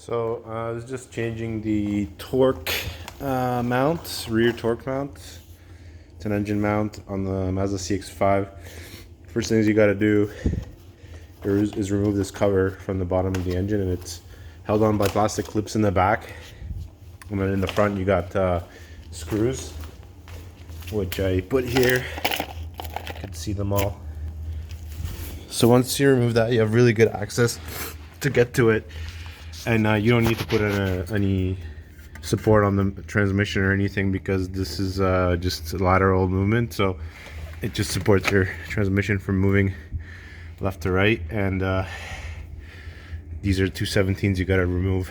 So I was just changing the torque mount, rear torque mount. It's an engine mount on the Mazda CX-5. First things you got to do is remove this cover from the bottom of the engine, and it's held on by plastic clips in the back. And then in the front you got screws, which I put here. You can see them all. So once you remove that, you have really good access to get to it, and you don't need to put any support on the transmission or anything, because this is just lateral movement, so it just supports your transmission from moving left to right. And these are 217s you got to remove.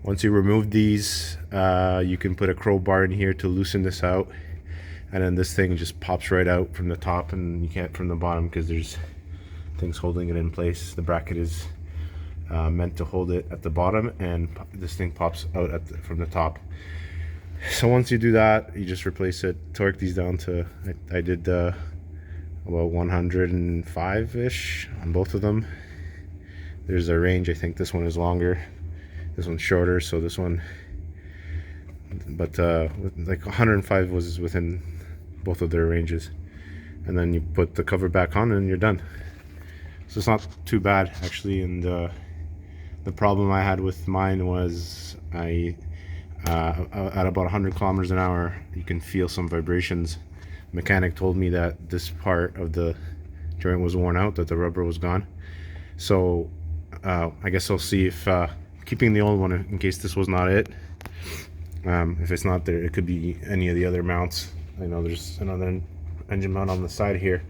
Once you remove these, you can put a crowbar in here to loosen this out, and then this thing just pops right out from the top, and you can't from the bottom because there's things holding it in place. The bracket is meant to hold it at the bottom, and this thing pops out from the top. So once you do that, you just replace it, torque these down to, I did about 105-ish on both of them. There's a range, I think this one is longer, this one's shorter, so this one, but like 105 was within both of their ranges. And then you put the cover back on and you're done. So it's not too bad actually. And the problem I had with mine was at about 100 kilometers an hour, you can feel some vibrations. The mechanic told me that this part of the joint was worn out, that the rubber was gone. So I guess I'll see if keeping the old one in case this was not it. If it's not there, it could be any of the other mounts. I know there's another engine mount on the side here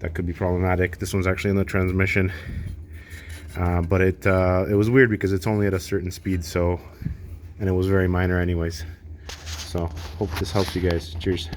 that could be problematic. This one's actually in the transmission, but it was weird because it's only at a certain speed, so, and it was very minor anyways. So hope this helps you guys. Cheers.